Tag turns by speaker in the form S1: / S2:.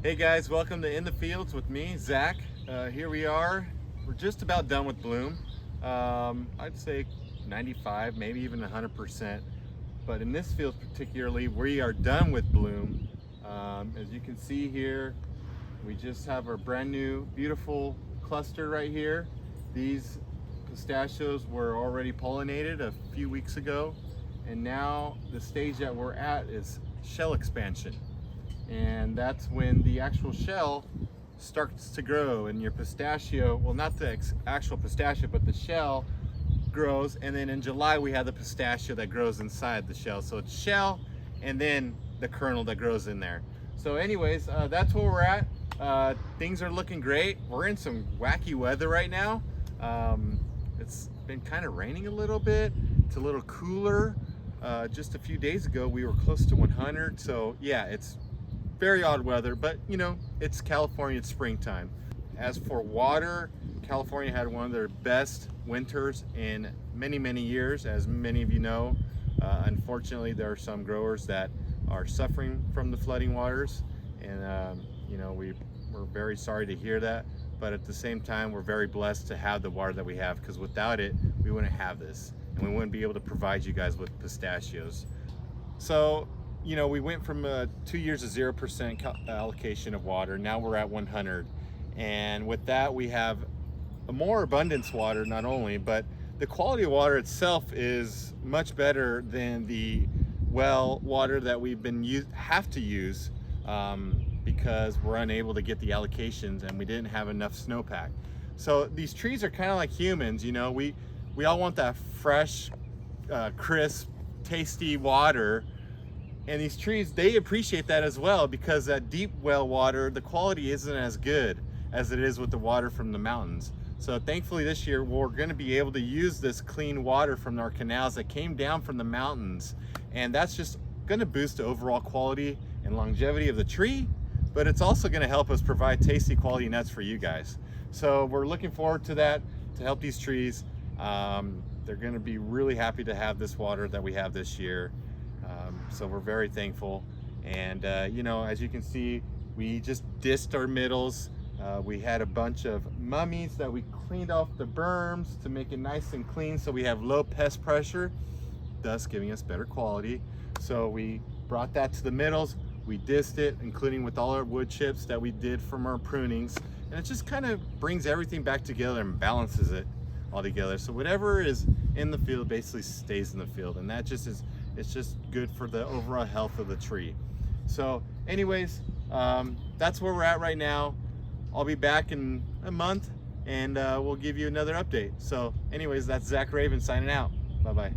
S1: Hey guys, welcome to In the Fields with me, Zach. Here we are. We're just about done with bloom. I'd say 95, maybe even 100%. But in this field particularly, we are done with bloom. As you can see here, we just have our brand new, beautiful cluster right here. These pistachios were already pollinated a few weeks ago. And now the stage that we're at is shell expansion. And that's when the actual shell starts to grow and your pistachio, well, not the actual pistachio, but the shell grows. And then in July we have the pistachio that grows inside the shell. So it's shell and then the kernel that grows in there. So anyways, that's where we're at. Things are looking great. We're in some wacky weather right now. It's been kind of raining a little bit. It's a little cooler. Just a few days ago we were close to 100. So yeah, it's very odd weather, but you know, it's California, it's springtime. As for water, California had one of their best winters in many years, as many of you know. Unfortunately, there are some growers that are suffering from the flooding waters, and you know, we're very sorry to hear that, but at the same time we're very blessed to have the water that we have, because without it we wouldn't have this and we wouldn't be able to provide you guys with pistachios. So you know, we went from 2 years of 0% allocation of water. Now we're at 100. And with that, we have a more abundance water, not only, but the quality of water itself is much better than the well water that we've been have to use because we're unable to get the allocations and we didn't have enough snowpack. So these trees are kind of like humans, you know, we all want that fresh, crisp, tasty water. And these trees, they appreciate that as well, because that deep well water, the quality isn't as good as it is with the water from the mountains. So thankfully this year, we're gonna be able to use this clean water from our canals that came down from the mountains. And that's just gonna boost the overall quality and longevity of the tree, but it's also gonna help us provide tasty quality nuts for you guys. So we're looking forward to that, to help these trees. They're gonna be really happy to have this water that we have this year. So we're very thankful. And you know, as you can see, we just dished our middles. We had a bunch of mummies that we cleaned off the berms to make it nice and clean, so we have low pest pressure, thus giving us better quality. So we brought that to the middles, we dished it, including with all our wood chips that we did from our prunings, and it just kind of brings everything back together and balances it all together. So whatever is in the field basically stays in the field, and that just is, it's just good for the overall health of the tree. So anyways, that's where we're at right now. I'll be back in a month and we'll give you another update. So anyways, that's Zach Raven signing out. Bye-bye.